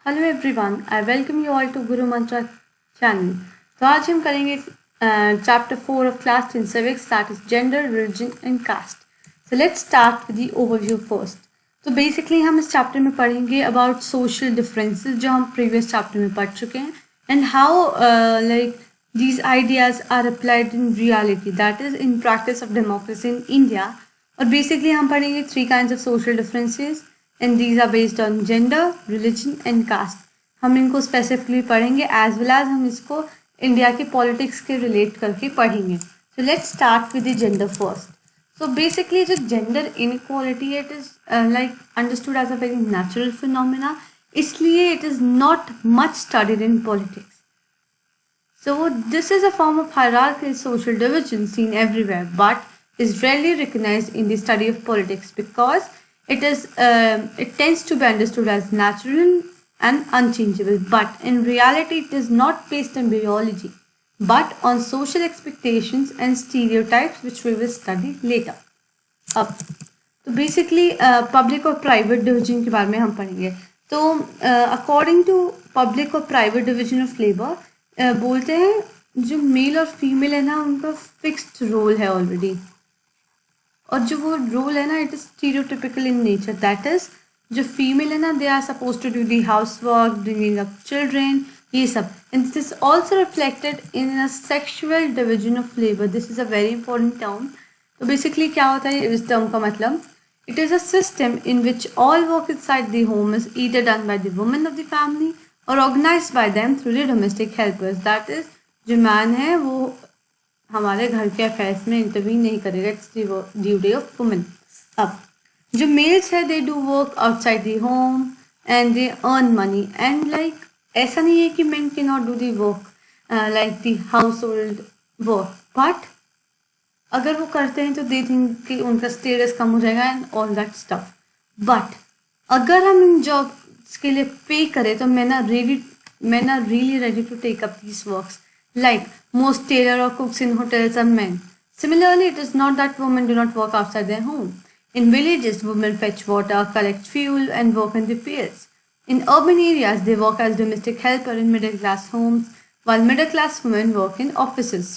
Hello everyone, I welcome you all to Guru Mantra channel. तो आज हम करेंगे chapter 4 of class 10 civics, that is gender, religion and caste. So let's start with the overview first. तो basically हम इस chapter में पढ़ेंगे अबाउट सोशल डिफरेंसेस जो हम प्रीवियस चैप्टर में पढ़ चुके हैं and how like these ideas are applied in reality, that is in practice of democracy in India. और बेसिकली हम पढ़ेंगे 3 kinds of social differences and these are based on gender, religion and caste. हम इनको specifically पढ़ेंगे as well as हम इसको India के politics के रिलेट करके पढ़ेंगे. So let's start with the gender first. So basically जो जेंडर इनइक्वालिटी है, it is like understood as a very natural phenomena, इसलिए it is not much studied in politics. So this is a form of hierarchical social division seen everywhere, but is rarely recognized in the study of politics because it tends to be understood as natural and unchangeable. But in reality, it is not based on biology, but on social expectations and stereotypes, which we will study later. अब तो basically public और private division के बारे में हम पढ़ेंगे. तो according to public और प्राइवेट डिवीजन ऑफ लेबर बोलते हैं जो मेल और फीमेल है ना, उनका फिक्स्ड रोल है ऑलरेडी, और जो वो रोल है ना, it is stereotypical in nature. That is जो फीमेल है ना, they are suppose to do the house work, bringing up children, ये सब. And this is also reflected in a sexual division of labour. This is a very important term. तो basically क्या होता है इस टर्म का मतलब? It is a system in which all work inside the home is either done by the women of the family और organised by them through the domestic helpers. That is जो man है वो हमारे घर के affairs में intervene नहीं करेगा. It's the duty of women. अब जो मेल्स है, they do work outside the home and they earn money. And like ऐसा नहीं है कि main can not do the work like the house hold work, but अगर वो करते हैं तो दे थिंक कि उनका स्टेटस कम हो जाएगा and all that stuff. But अगर हम इन जॉब्स के लिए पे करें तो मैं ना really ready to take up these works. Like most tailor or cooks in hotels are men. Similarly, it is not that women do not work outside their home. In villages, women fetch water, collect fuel, and work in the fields. In urban areas, they work as domestic helper in middle-class homes, while middle-class women work in offices.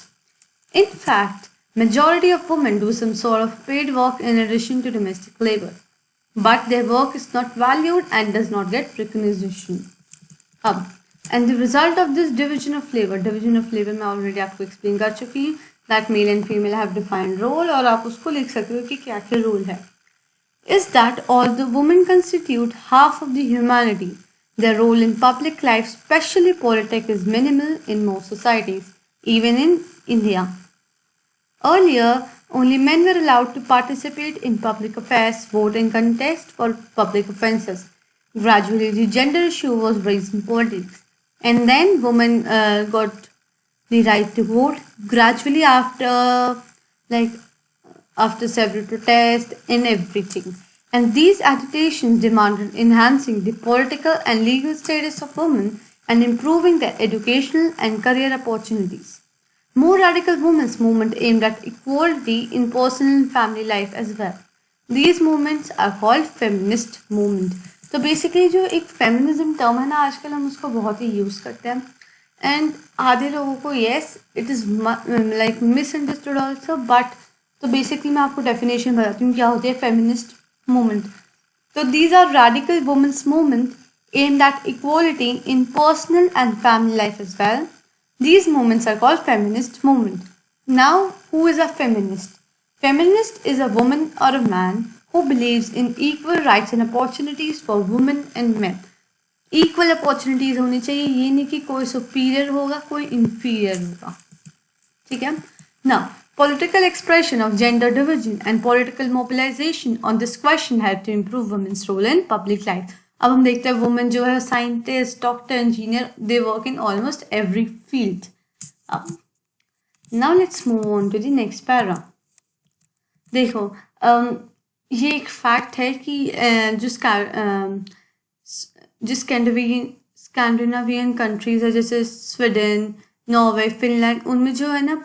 In fact, majority of women do some sort of paid work in addition to domestic labor. But their work is not valued and does not get recognition. And the result of this division of labor मैं already आपको explain कर चुकी हूँ, that male and female have defined role, और आप उसको लिख सकते हो कि क्या क्या role है. Is that although women constitute half of the humanity, their role in public life, especially politics, is minimal in most societies, even in India. Earlier, only men were allowed to participate in public affairs, vote and contest for public offences. Gradually, the gender issue was raised in politics. And then women got the right to vote gradually after several protests and everything. And these agitations demanded enhancing the political and legal status of women and improving their educational and career opportunities. More radical women's movement aimed at equality in personal and family life as well. These movements are called feminist movement. तो basically जो एक feminism term है ना, आजकल हम उसको बहुत ही use करते हैं एंड आधे लोगों को yes it is like misunderstood also. But तो बेसिकली मैं आपको डेफिनेशन बताती हूँ क्या होती है फेमिनिस्ट मूवमेंट. तो these are radical women's movement aimed at equality in personal and family life as well. These movements are called feminist movement. Now, who is a feminist? Feminist is a woman or a man who believes in equal rights and opportunities for women and men. Equal opportunities होनी चाहिए, ये नहीं कि कोई superior होगा कोई inferior होगा. ठीक है? Now, political expression of gender division and political mobilization on this question help to improve women's role in public life. अब हम देखते हैं वुमेन जो है scientist, doctor, engineer, they work in almost every field. Now let's move on to the next para. देखो ये एक fact है कि जो स्कैंडिनेवियन कंट्रीज है जैसे स्वीडन, नॉर्वे, फिनलैंड, उनमें जो है ना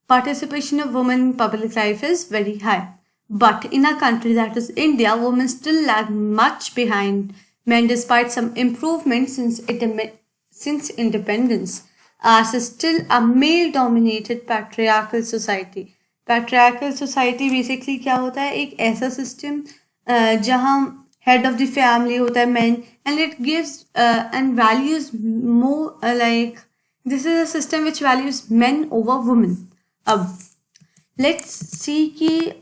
participation of women in public life is very high. But in a country that is India, women still lag much behind men despite some improvement since independence. Ours is still a male-dominated patriarchal society. Patriarchal society basically क्या होता है, एक ऐसा system जहाँ head of the family होता है men, and it gives and values more like this is a system which values men over women. अब let's see कि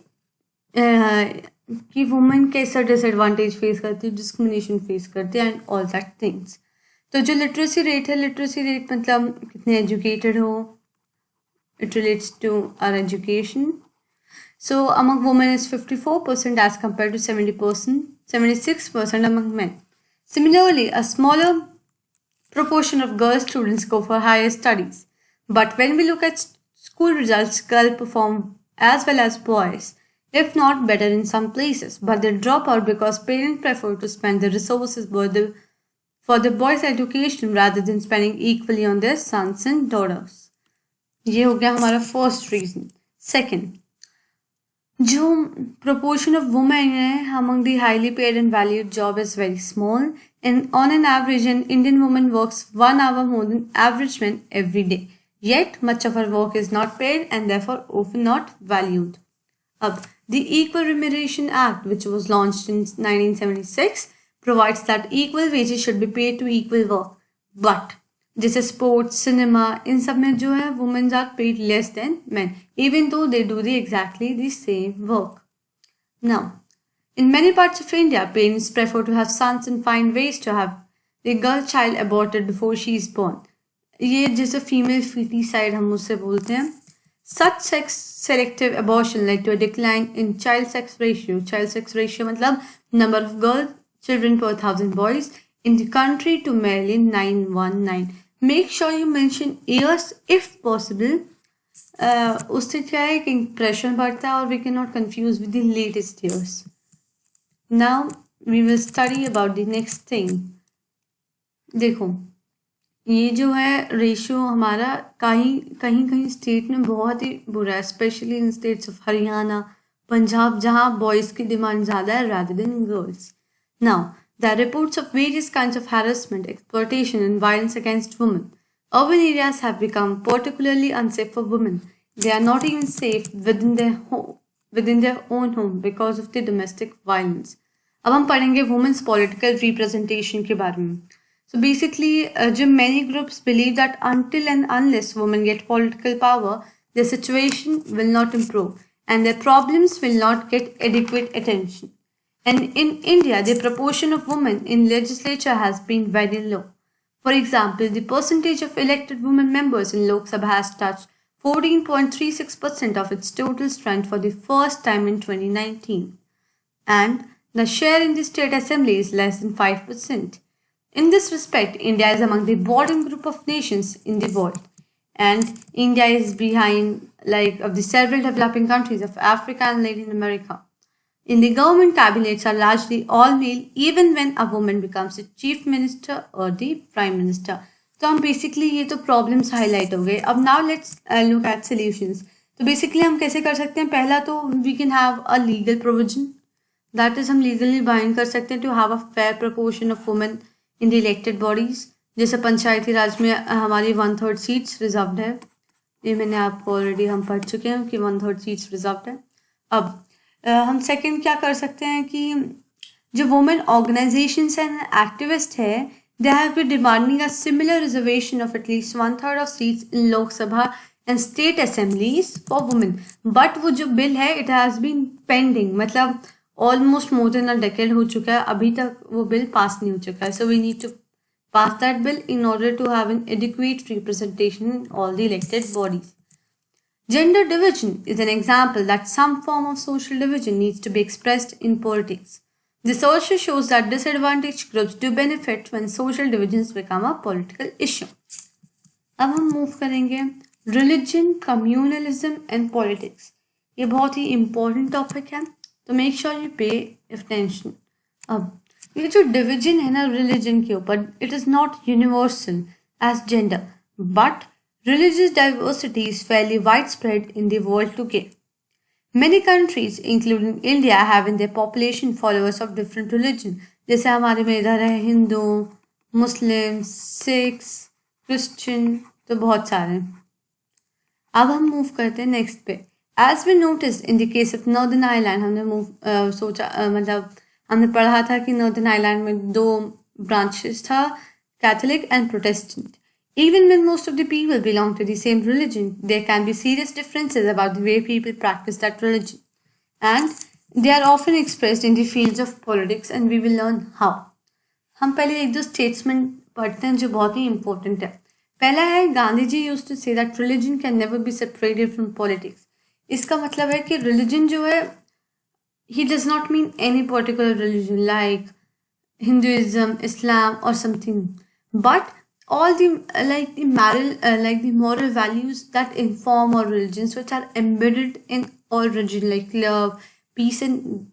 women कैसा disadvantage face करती है, discrimination face करती है and all that things. तो जो लिटरेसी रेट है, लिटरेसी रेट मतलब कितने एजुकेटेड हो, it relates to our education. So among women is 54% as compared to 70%, 76% among men. Similarly, a smaller proportion of girl students go for higher studies. But when we look at school results, girls perform as well as boys, if not better in some places, but they drop out because parents prefer to spend the resources for the boys' education rather than spending equally on their sons and daughters. ये हो गया हमारा first reason. Second, जो proportion of women है among the highly paid and valued job is very small, and on an average an Indian woman works 1 hour more than average men every day. Yet much of her work is not paid and therefore often not valued. अब the Equal Remuneration Act, which was launched in 1976, provides that equal wages should be paid to equal work. But जैसे sports, cinema, इन सब में जो है women are paid less than men, even though they do exactly the same work. Now, in many parts of India, parents prefer to have sons and find ways to have the girl child aborted before she is born. ये जैसे female feticide हम उससे बोलते हैं. Such sex-selective abortion led to a decline in child sex ratio. Child sex ratio मतलब number of girl children per 1,000 boys in the country to merely 919. Make sure you mention years if possible. उससे क्या है कि impression बढ़ता है और we cannot confuse with the latest years. Now we will study about the next thing. देखो ये जो है रेशियो हमारा कहीं स्टेट में बहुत ही बुरा है, specially in states of Haryana, Punjab, जहाँ बॉयज की डिमांड ज़्यादा है rather than girls. Now, there are reports of various kinds of harassment, exploitation, and violence against women. Urban areas have become particularly unsafe for women. They are not even safe within their own home because of the domestic violence. अब हम पढ़ेंगे women's political representation के बारे में. So basically, many groups believe that until and unless women get political power, their situation will not improve and their problems will not get adequate attention. And in India, the proportion of women in legislature has been very low. For example, the percentage of elected women members in Lok Sabha has touched 14.36% of its total strength for the first time in 2019. And the share in the state assembly is less than 5%. In this respect, India is among the bottom group of nations in the world. And India is behind of the several developing countries of Africa and Latin America. In the government, cabinets are largely all male, even when a woman becomes the chief minister or the prime minister. तो हम basically ये तो problems highlight हो गए. अब now let's look at solutions. तो basically हम कैसे कर सकते हैं? पहला तो we can have a legal provision. That is हम legally bind कर सकते हैं to have a fair proportion of women in the elected bodies. जैसे पंचायती राज में हमारी 1/3 seats reserved है. ये मैंने आपको already हम पढ़ चुके हैं कि 1/3 seats reserved है. अब हम सेकंड क्या कर सकते हैं कि जो वुमेन ऑर्गेनाइजेशंस एंड एक्टिविस्ट है, they have been demanding a similar reservation of at least 1/3 of seats in Lok Sabha and state assemblies for women. But वो जो बिल है इट हैज़ बीन पेंडिंग, मतलब almost more than a decade हो चुका है, अभी तक वो बिल पास नहीं हो चुका है. So we need to pass that bill in order to have an adequate representation in all the elected bodies. Gender division is an example that some form of social division needs to be expressed in politics. This also shows that disadvantaged groups do benefit when social divisions become a political issue. अब हम move करेंगे religion, communalism and politics. ये बहुत ही important topic है, तो make sure you pay attention. अब ये जो division है ना religion के ऊपर, it is not universal as gender, but religious diversity is fairly widespread in the world today. Many countries, including India, have in their population followers of different religion. जैसे हमारे में इधर है हिंदू, मुस्लिम, सिख्स, क्रिश्चियन, तो बहुत सारे हैं. अब हम मूव करते हैं नेक्स्ट पे. As we notice in the case of northern Ireland, हमने मतलब हमने पढ़ा था कि नॉर्दर्न आयरलैंड में 2 ब्रांचेस था, Catholic and Protestant. Even when most of the people belong to the same religion, there can be serious differences about the way people practice that religion. And they are often expressed in the fields of politics, and we will learn how. हम पहले एक दो स्टेट्समेंट पढ़ते हैं जो बहुत ही important है. पहला है, Gandhi ji used to say that religion can never be separated from politics. इसका मतलब है कि रिलीजन जो है, he does not mean any particular religion like Hinduism, Islam, or something, but all the the moral values that inform our religions, which are embedded in all religion, like love, peace, and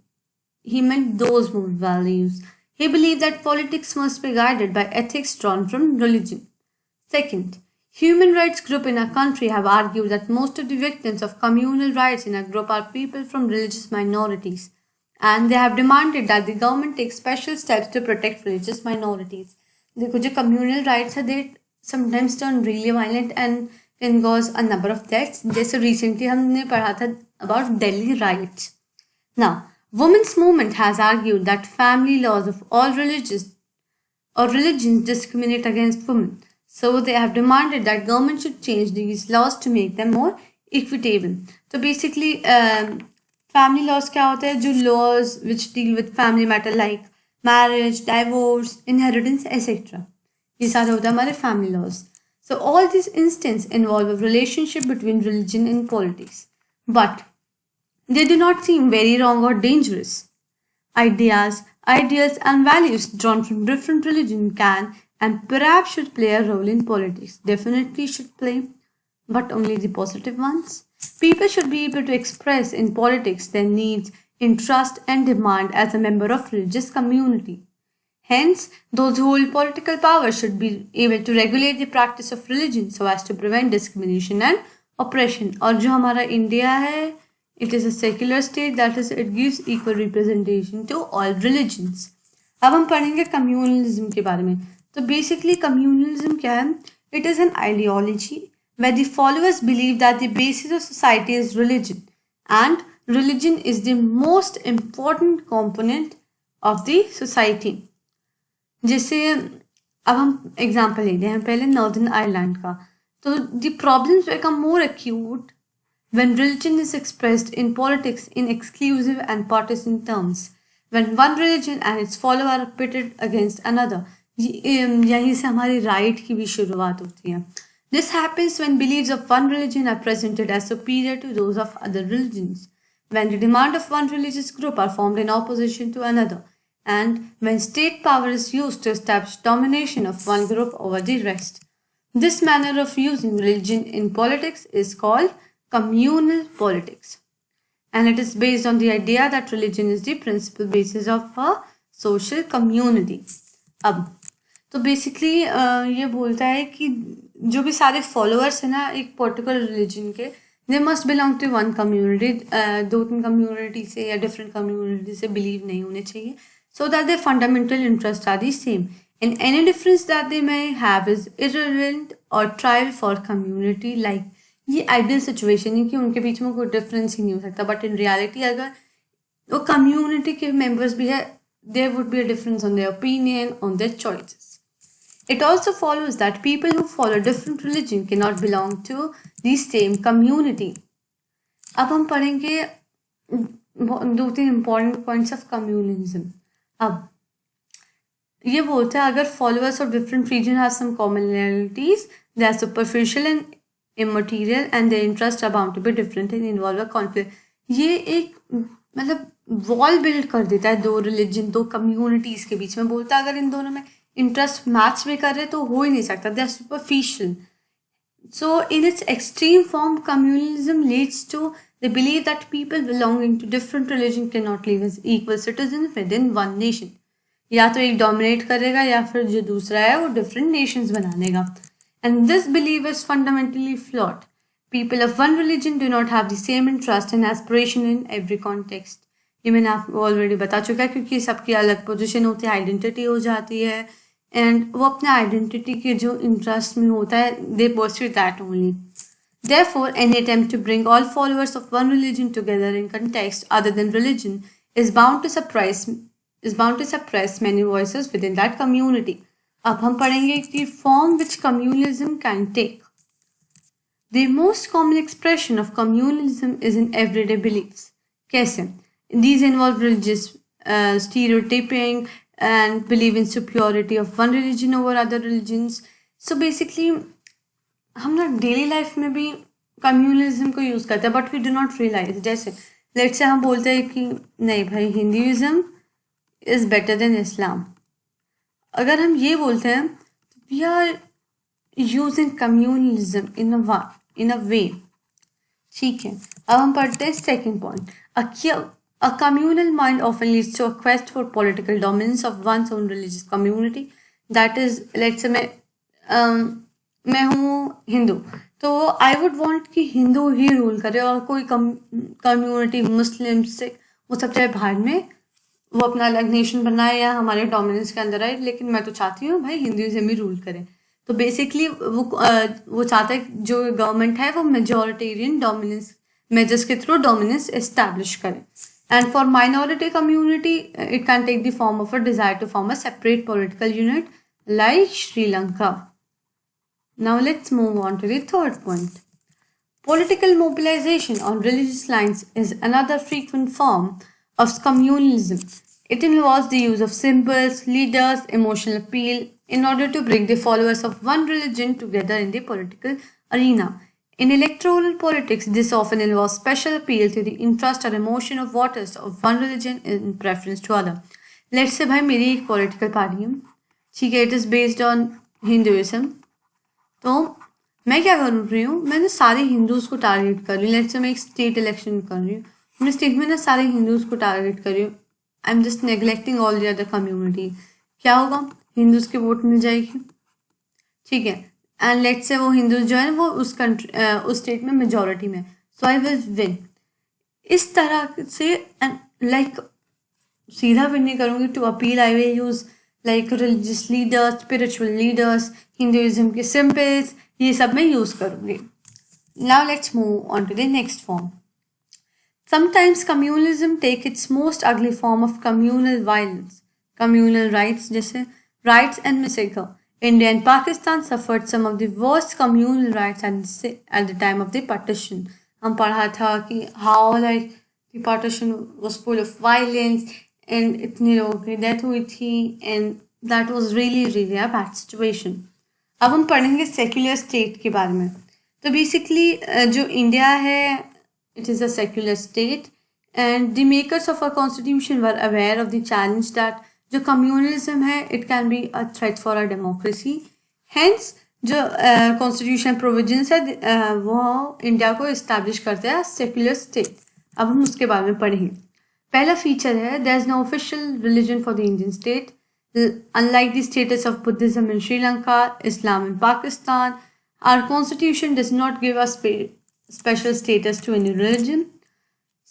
he meant those moral values. He believed that politics must be guided by ethics drawn from religion. Second, human rights groups in our country have argued that most of the victims of communal rights in our group are people from religious minorities, and they have demanded that the government take special steps to protect religious minorities. देखो जो communal rights है, they sometimes turn really violent and can cause a number of deaths. जैसे recently हमने पढ़ा था about Delhi riots. Now, women's movement has argued that family laws of all religions discriminate against women. So they have demanded that government should change these laws to make them more equitable. So basically, family laws क्या होते हैं? जो laws which deal with family matter like marriage, divorce, inheritance, etc. ये सारे होते हैं हमारे family laws. So all these instances involve a relationship between religion and politics, but they do not seem very wrong or dangerous. Ideas, ideals, and values drawn from different religions can and perhaps should play a role in politics. Definitely should play, but only the positive ones. People should be able to express in politics their needs, interest, and demand as a member of religious community. Hence, those who hold political power should be able to regulate the practice of religion so as to prevent discrimination and oppression. और जो हमारा India है, it is a secular state, that is, it gives equal representation to all religions. अब हम पढ़ेंगे communalism के बारे में. तो basically communalism क्या है? It is an ideology where the followers believe that the basis of society is religion, and religion is the most important component of the society. जैसे अब हम एग्जाम्पल लेते हैं पहले नॉर्दर्न आयरलैंड का. तो the problems become more acute when religion is expressed in politics in exclusive and partisan terms, when one religion and its followers are pitted against another. यहीं से हमारी राइट की भी शुरुआत होती है. This happens when beliefs of one religion are presented as superior to those of other religions, when the demand of one religious group are formed in opposition to another, and when state power is used to establish domination of one group over the rest. This manner of using religion in politics is called communal politics, and it is based on the idea that religion is the principal basis of a social community. अब तो basically ये बोलता है कि जो भी सारे followers हैं ना एक पर्टिकुलर रिलीजन के, they must belong to one community. 2-3 community से या डिफरेंट कम्युनिटी से बिलीव नहीं होने चाहिए, so that their fundamental interest are the same, and any difference that they may have is irrelevant और ट्रायल फॉर कम्युनिटी. लाइक ये ideal situation है कि उनके बीच में कोई डिफरेंस ही नहीं हो सकता, बट इन रियलिटी अगर वो कम्युनिटी के मेंबर्स भी है, there would be a difference on their opinion, on their choices. It also follows that people who follow different religion cannot belong to the same community. अब हम पढ़ेंगे 2-3 important points of communism. अब ये बोलता है अगर followers of different religion have some commonalities, they are superficial and immaterial, and their interests are bound to be different and involve a conflict. ये एक मतलब वॉल बिल्ड कर देता है 2 रिलीजन 2 कम्युनिटीज के बीच में. बोलता है अगर इन दोनों में इंटरेस्ट मैच भी कर रहे तो हो ही नहीं सकता, they are superficial. So in its extreme form communalism leads to the believe that people belonging to different religion can not live as equal citizen within one nation. या तो एक डोमिनेट करेगा या फिर जो दूसरा है वो डिफरेंट नेशंस बना लेगा. And this believe is fundamentally flawed. People of one religion do not have the same interest and aspiration in every context. ये मैंने आपको ऑलरेडी बता चुका है, क्योंकि सबकी अलग पोजीशन होती है, आइडेंटिटी हो जाती है, एंड वो अपने आइडेंटिटी के जो इंटरेस्ट में होता है, they pursue that only. Therefore, any attempt to bring all followers of one religion together in context other than religion is bound to suppress many voices within that community. अब हम पढ़ेंगे कि form which communalism can take. The most common expression of communalism is in everyday beliefs. कैसे? These involve religious stereotyping and belief in superiority of one religion over other religions. So basically, हम ना daily life में भी communalism को use करते हैं, but we do not realise. जैसे let's say हम बोलते हैं कि नहीं भाई, Hinduism is better than Islam. अगर हम ये बोलते हैं तो we are using communalism in a way. ठीक है, अब हम पढ़ते हैं second point. A communal mind often leads to a quest for political dominance of one's own religious community. That is, let's say मैं हूँ हिंदू, तो आई वुड वांट कि हिंदू ही रूल करे, और कोई कम्युनिटी मुस्लिम सिख वो सब चाहे बाहर में वो अपना अलग नेशन बनाए या हमारे डोमिनेंस के अंदर आए, लेकिन मैं तो चाहती हूँ भाई हिंदुइज्म ही रूल करे. तो बेसिकली वो चाहता है जो गवर्नमेंट है वो मेजोरिटेरियन डोमिनेंस मेजर्स के थ्रू डोमिनेंस एस्टैब्लिश करे. And for minority community it can take the form of a desire to form a separate political unit like Sri Lanka. Now let's move on to the third point. Political mobilization on religious lines is another frequent form of communalism. It involves the use of symbols, leaders, emotional appeal in order to bring the followers of one religion together in the political arena. In electoral politics, this often involves special appeal to the interest or emotion of voters of one religion in preference to other. Let's say भाई मेरी एक political party है, ठीक है, it is based on Hinduism. तो मैं क्या कर रही हूँ, मैंने सारे हिंदूज को टारगेट कर रही हूँ. लेट्स से मैं एक स्टेट इलेक्शन कर रही हूँ, मैं स्टेट में ना सारे हिंदूज को टारगेट कर रही हूँ. I am just neglecting all the other community. क्या होगा, हिंदूज के वोट मिल जाएगी. ठीक है, एंड लेट्स से वो हिंदूज जो है वो उस स्टेट में मेजोरिटी में, सो आई विल विन. इस तरह से लाइक सीधा विन नहीं करूँगी. To appeal I will use like religious leaders, spiritual leaders, Hinduism के सिंबल्स, ये सब मैं यूज करूँगी. Now let's move on to the next form. Sometimes communalism take its most ugly form of communal violence. Communal riots, जैसे riots and massacre. India and Pakistan suffered some of the worst communal rights at the time of the partition. हम पढ़ा था कि how like the partition was full of violence and इतने लोगों की death हुई थी, and that was really a bad situation. अब हम पढ़ेंगे सेक्युलर स्टेट के बारे में. तो बेसिकली जो इंडिया है, it is a secular state, and the makers of a constitution were aware of the challenge that जो कम्युनलिज्म है it can be a threat for a democracy. Hence जो constitution provisions है वो India को establish करते हैं secular state. अब हम उसके बारे में पढ़ेंगे. पहला फीचर है there is no official religion for the Indian state. Unlike the status of Buddhism in Sri Lanka, Islam in Pakistan, our constitution does not give a special status to any religion.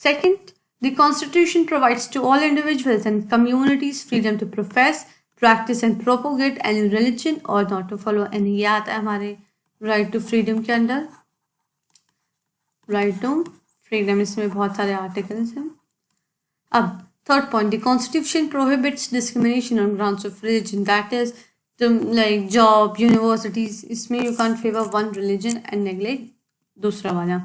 Second, the constitution provides to all individuals and communities freedom to profess, practice and propagate any religion or not to follow any. ये आता है हमारे right to freedom के अंदर. Right to freedom, इसमें बहुत सारे articles हैं. अब third point, the constitution prohibits discrimination on grounds of religion. That is, like job, universities, इसमें you can't favor one religion and neglect दूसरा वाला.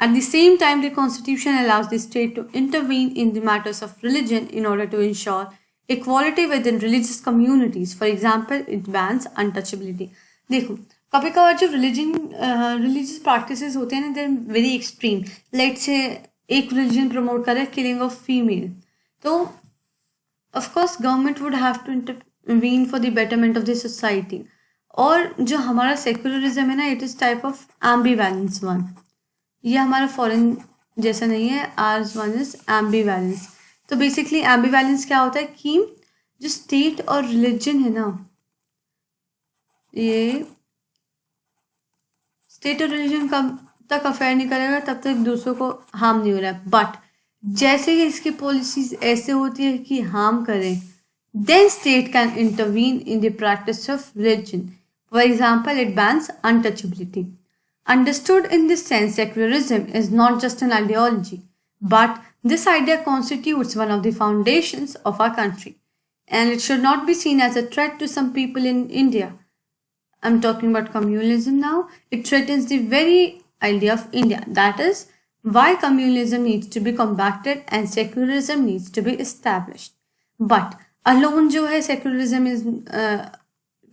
At the same time, the constitution allows the state to intervene in the matters of religion in order to ensure equality within religious communities. For example, it bans untouchability. देखो, कभी कभार जो religious practices होते हैं ना, they're very extreme. Let's say एक religion promote करे killing of female. तो of course government would have to intervene for the betterment of the society. और जो हमारा सेक्युलरिज्म है ना, it is type of ambivalence one. ये हमारा फॉरेन जैसा नहीं है. Ours one is ambivalence. तो बेसिकली एम्बीवैलेंस क्या होता है कि जो स्टेट और रिलीजन है ना, ये स्टेट और रिलीजन कब तक अफेयर नहीं करेगा तब तक दूसरों को हार्म नहीं हो रहा है. बट जैसे ही इसकी पॉलिसीज ऐसे होती है कि हार्म करें, then state can intervene in the practice of religion. For example, it bans untouchability. Understood in this sense, secularism is not just an ideology, but this idea constitutes one of the foundations of our country, and it should not be seen as a threat to some people in India. I'm talking about communalism now. It threatens the very idea of India. That is why communalism needs to be combated and secularism needs to be established. But alone जो है secularism is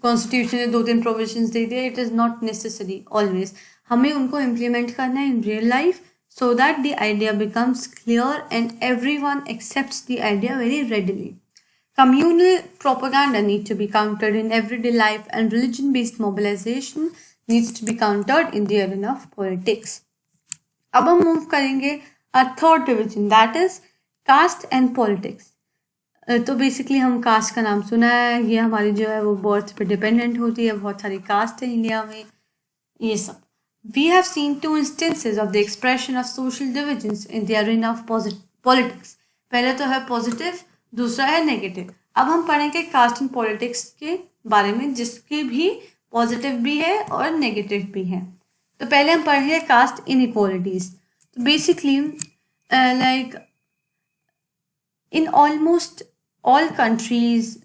constitution ने 2-3 provisions दे दिया. It is not necessary always. हमें उनको implement करना है in real life so that the idea becomes clear and everyone accepts the idea very readily. Communal propaganda needs to be countered in everyday life and religion-based mobilization needs to be countered in the arena of politics. अब हम move करेंगे our third division, that is caste and politics. तो basically हम cast का नाम सुना है, ये हमारी जो है वो बर्थ पे डिपेंडेंट होती है, बहुत सारी कास्ट है इंडिया में, ये सब. We have seen 2 instances of the expression of social divisions in the arena of politics. पहले तो है पॉजिटिव, दूसरा है नेगेटिव. अब हम पढ़ेंगे कास्ट एंड पॉलिटिक्स के बारे में जिसके भी पॉजिटिव भी है और नेगेटिव भी है. तो पहले हम पढ़ेंगे कास्ट इनइक्वालिटीज. तो basically like in almost all countries,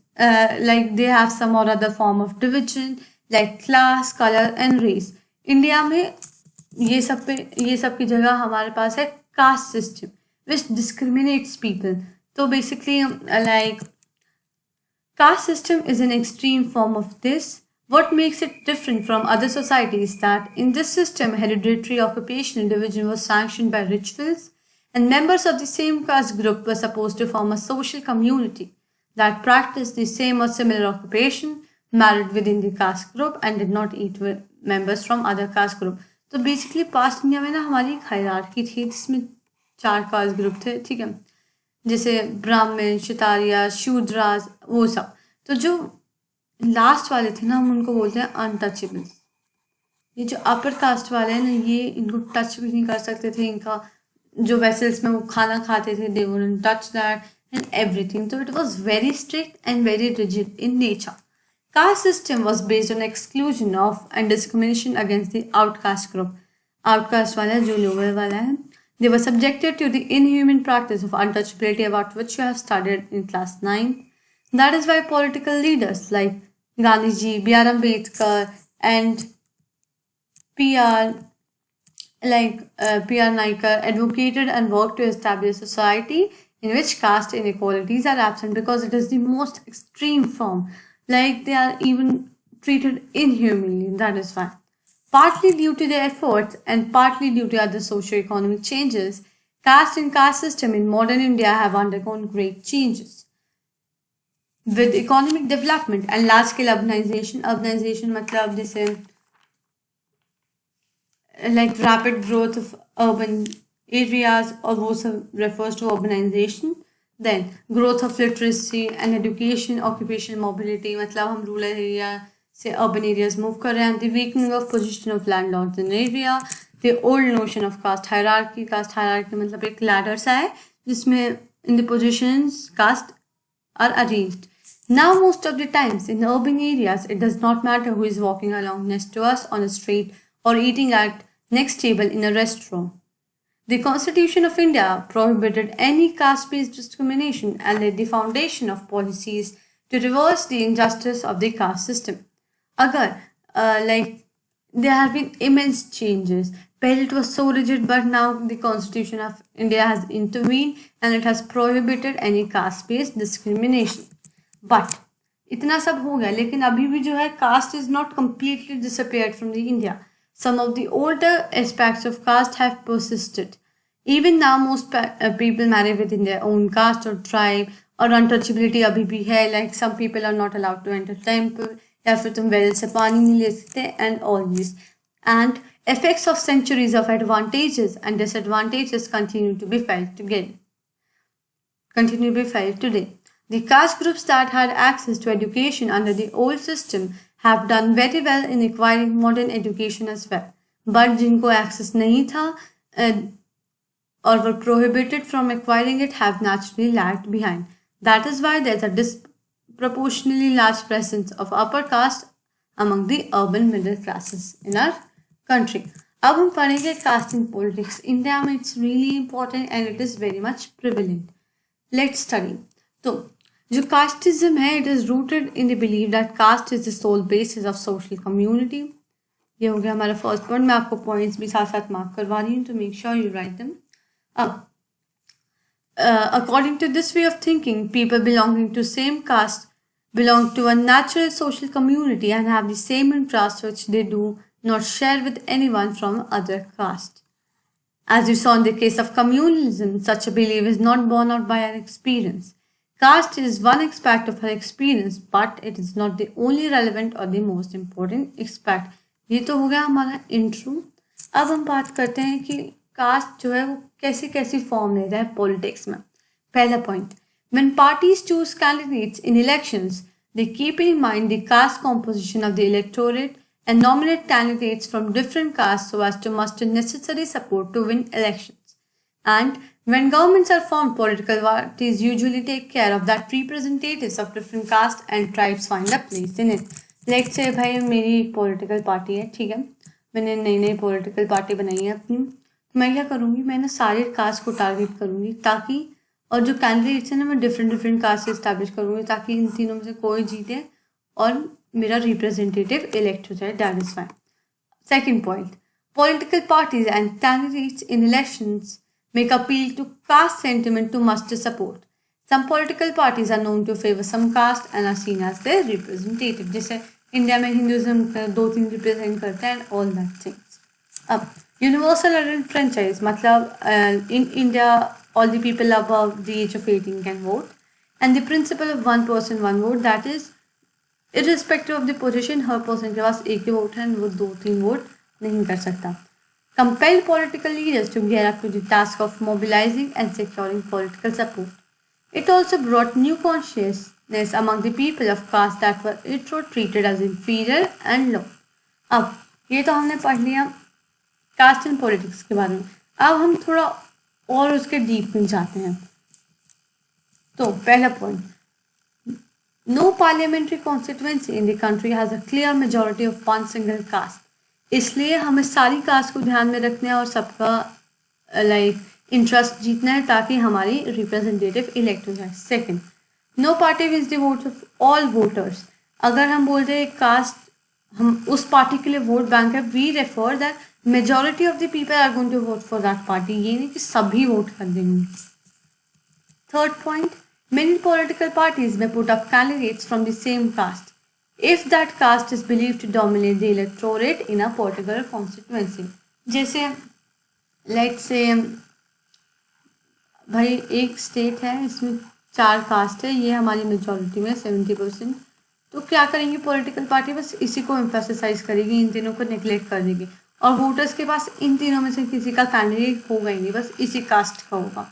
like they have some or other form of division like class, color and race. India में ये सब की जगह हमारे पास है caste system which discriminates people. तो basically like caste system is an extreme form of this. What makes it different from other societies is that in this system hereditary occupational division was sanctioned by rituals, and members of the same caste group were supposed to form a social community that practiced the same or similar occupation, married within the caste group, and did not eat with members from other caste group. तो basically past India में ना हमारी एक hierarchy थी जिसमें 4 caste group थे, ठीक है, जैसे ब्राह्मण, क्षत्रिय, शूद्रास, वो सब. तो जो लास्ट वाले थे ना हम उनको बोलते हैं अनटचेबल्स. ये जो अपर कास्ट वाले हैं ना ये इनको टच भी नहीं कर सकते थे. इनका जो वेसल्स में वो खाना खाते थे they wouldn't touch that and everything. So it was very strict and very rigid in nature. Caste system was based on exclusion of and discrimination against the outcast group. Outcast वाला जो lower वाला है. They were subjected to the inhuman practice of untouchability about which you have studied in class 9. That is why political leaders like Gandhiji, B.R. Ambedkar and P.R. Naikar advocated and worked to establish a society in which caste inequalities are absent because it is the most extreme form. Like they are even treated inhumanly. That is why. Partly due to their efforts and partly due to other socio-economic changes, caste and caste system in modern India have undergone great changes. With economic development and large-scale urbanization मतलब जैसे like rapid growth of urban areas, or also refers to urbanization. Then growth of literacy and education, occupational mobility, मतलब हम rural area से urban areas move कर रहे हैं. The weakening of position of landlords in area, the old notion of caste hierarchy मतलब एक ladder सा है जिसमें in the positions caste are arranged. Now most of the times in urban areas it does not matter who is walking along next to us on a street or eating at next table in a restaurant. The Constitution of India prohibited any caste-based discrimination and laid the foundation of policies to reverse the injustice of the caste system. Agar, there have been immense changes. Pehले it was so rigid, but now the Constitution of India has intervened and it has prohibited any caste-based discrimination. But इतना सब हो गया, लेकिन अभी भी जो है caste is not completely disappeared from the India. Some of the older aspects of caste have persisted. Even now, most people marry within their own caste or tribe, or untouchability abhi bhi hai. Like some people are not allowed to enter temple, या फिर तुम well से पानी नहीं ले सकते, and all this. And effects of centuries of advantages and disadvantages continue to be felt today. The caste groups that had access to education under the old system have done very well in acquiring modern education as well. But जिनको access नहीं था or were prohibited from acquiring it have naturally lagged behind. That is why there is a disproportionately large presence of upper caste among the urban middle classes in our country. अब हम पढ़ेंगे caste in politics. India में it's really important and it is very much prevalent. Let's study. तो जो casteism है, it is rooted in the belief that caste is the sole basis of social community. ये हो गया हमारा first point. मैं आपको पॉइंट्स भी साथ साथ मार्क करवा रही हूँ, तो make sure you write them. According to this way of thinking, people belonging to same caste belong to a natural social community and have the same interests which they do not share with anyone from other caste. As you saw in the case of communalism, such a belief is not born out by our experience. Caste is one aspect of our experience, but it is not the only relevant or the most important aspect. ये तो हो गया हमारा intro. अब हम बात करते हैं कि कास्ट जो है वो कैसी कैसी फॉर्म ले रहा है पॉलिटिक्स में. पहला point, when parties choose candidates in elections they keep in mind the caste composition of the electorate and nominate candidates from different castes so as to muster necessary support to win elections. And when governments are formed, political parties usually take care of that representatives of different castes and tribes find a place in it. Let's say भाई मेरी एक political party है, ठीक है, मैंने नई नई political party बनाई है अपनी, तो मैं क्या करूँगी, मैं ना सारे कास्ट को टारगेट करूँगी ताकि, और जो कैंडिडेट्स हैं ना मैं डिफरेंट कास्ट से इस्टेब्लिश करूँगी ताकि इन तीनों में से कोई जीते और मेरा रिप्रेजेंटेटिव इलेक्ट हो जाए. That is fine. Second point, political parties and candidates in elections make appeal to caste sentiment to muster support. Some political parties are known to favor some caste and are seen as their representative. जैसे India में Hinduism 2-3 represent करता है and all that things. अब universal adult franchise मतलब in India all the people above the age of 18 can vote, and the principle of one person one vote, that is irrespective of the position her person के पास एक ही vote है, वो 2-3 vote नहीं कर सकता. Compelled political leaders to gear up to the task of mobilizing and securing political support. It also brought new consciousness among the people of caste that were it were treated as inferior and low. अब ये तो हमने पढ़ लिया cast and politics के बारे में. अब हम थोड़ा और उसके डीप में जाते हैं. तो पहला point, no parliamentary constituency in the country has a clear majority of one single caste. इसलिए हमें सारी कास्ट को ध्यान में रखना है और सबका लाइक इंटरेस्ट जीतना है ताकि हमारी रिप्रेजेंटेटिव इलेक्ट हो जाए. Second, no party wins the votes of all voters. अगर हम बोल रहे हैं कास्ट, हम उस पार्टी के लिए वोट बैंक है, we refer that majority of the people are going to vote for that party. ये नहीं कि सभी वोट कर देंगे. Third point, many political parties में put up candidates from the same caste if that caste is believe to dominate the electorate in a particular constituency. जैसे let's say भाई एक स्टेट है, इसमें 4 कास्ट है, ये हमारी मेजॉरिटी में 70%. तो क्या करेंगे पॉलिटिकल पार्टी, बस इसी को एम्फेसाइज करेगी, इन तीनों को नेग्लेक्ट कर देगी और वोटर्स के पास इन तीनों में से किसी का कैंडिडेट होगा ही नहीं, बस इसी कास्ट का होगा.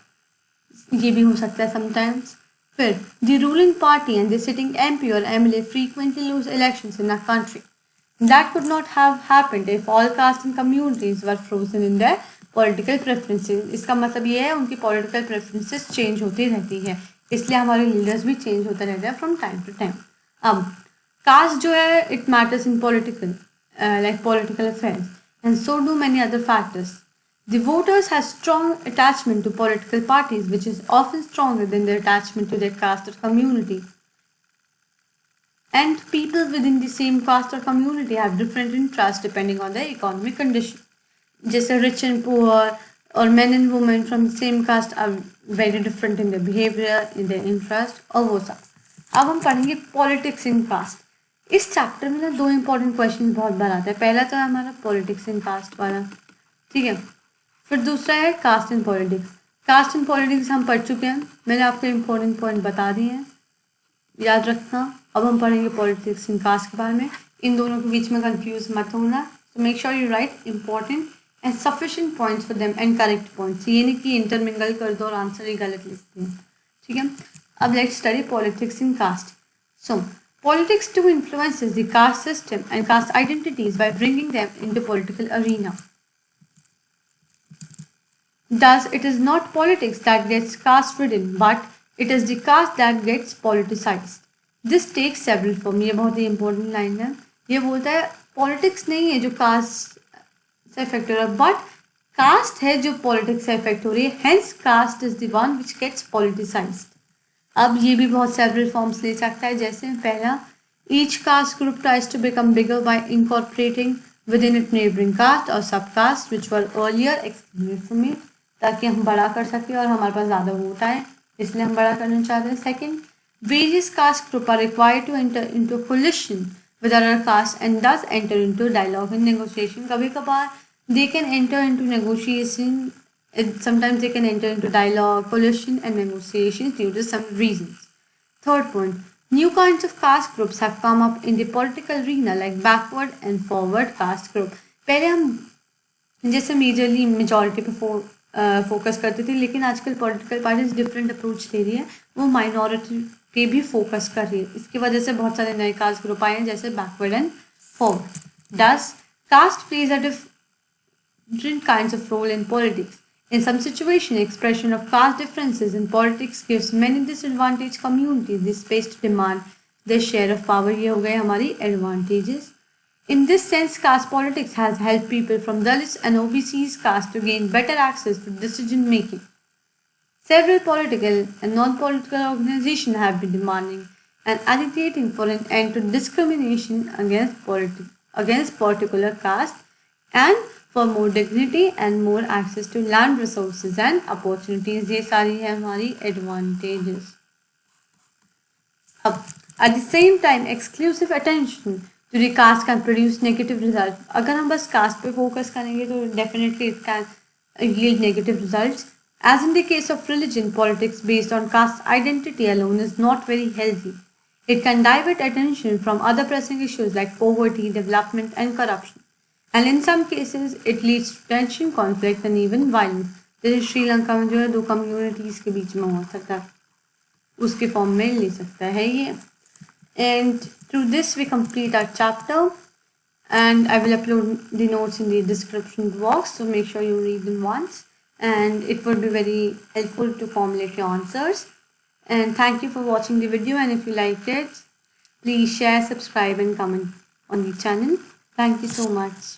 ये भी हो सकता है समटाइम्स. फिर the ruling party and the sitting MP और MLA frequently lose elections in a country. That could not have happened if all castes and communities were frozen in their political preferences. इसका मतलब ये है उनकी political preferences change होती रहती है, इसलिए हमारे लीडर्स भी चेंज होते रहते हैं फ्रॉम टाइम टू टाइम. अब कास्ट जो है it matters in political like political affairs and so do many other factors. The voters have strong attachment to political parties which is often stronger than their attachment to their caste और community. And people within the same caste or community have different interests depending on their economic condition. जैसे rich and poor or men and women from the same caste are very different in their behavior, in their interest और वो सब. अब हम पढ़ेंगे politics in caste. इस chapter में ना 2 important क्वेश्चन बहुत बार आते हैं. पहला तो है हमारा politics in caste वाला, ठीक है. फिर दूसरा है caste and politics. caste and politics हम पढ़ चुके हैं, मैंने आपको important point बता दिए हैं, याद रखना. अब हम पढ़ेंगे पॉलिटिक्स इन कास्ट के बारे में. इन दोनों के बीच में कंफ्यूज मत होना. So make sure you right important and sufficient points for them and correct points. ये नहीं कि इंटरमिंगल कर दो और आंसर ही गलत लिखते हैं, ठीक है. अब let's study politics in caste. So Politics too influences the caste system and caste identities by bringing them into political arena. Thus, it is not politics that gets caste-ridden, but it is the caste that gets politicized. This takes several forms. ये बहुत ही important line है. ये बोलता है politics नहीं है जो caste से affect हो रहा है, but caste है जो politics से affect हो रही है. Hence, caste is the one which gets politicized. अब ये भी बहुत several forms ले सकता है. जैसे पहला, each caste group tries to become bigger by incorporating within it neighboring caste or subcaste which were earlier excluded from it, ताकि हम बड़ा कर सकें और हमारे पास ज़्यादा वोट आए, इसलिए हम बड़ा करना चाहते हैं. Second, various caste group are required to enter into coalition with other caste and thus enter into dialogue and negotiation. कभी कभार they can enter into negotiation, sometimes they can enter into dialogue, coalition and negotiations due to some reasons. Third point, new kinds of caste groups have come up in the political arena like backward and forward caste group. पहले हम जैसे majorly majority पे focus करते थे, लेकिन आजकल political parties different approach ले रही है, वो माइनॉरिटी पे भी फोकस कर रही है. इसकी वजह से बहुत सारे नए कास्ट ग्रुप आए हैं जैसे backward and forward. Thus, caste plays a different kinds of role in politics. In some situations, expression of caste differences in politics gives many disadvantaged communities the space to demand their share of power. ये हो गए हमारी advantages. In this sense, caste politics has helped people from Dalits and OBC's caste to gain better access to decision making. Several political and non-political organizations have been demanding and agitating for an end to discrimination against particular caste and for more dignity and more access to land resources and opportunities. ये सारी है हमारी advantages. अब at the same time, exclusive attention to the caste can produce negative results. अगर हम बस caste पे focus करेंगे तो definitely it can yield negative results. As in the case of religion, politics based on caste identity alone is not very healthy. It can divert attention from other pressing issues like poverty, development, and corruption. And in some cases, it leads to tension, conflict, and even violence. जैसे श्रीलंका में जो है दो communities के बीच में हो सकता है, उसके form में ले सकता है ये. And through this we complete our chapter, and I will upload the notes in the description box, so make sure you read them once, and it would be very helpful to formulate your answers. And thank you for watching the video, and if you liked it, please share, subscribe and comment on the channel. Thank you so much.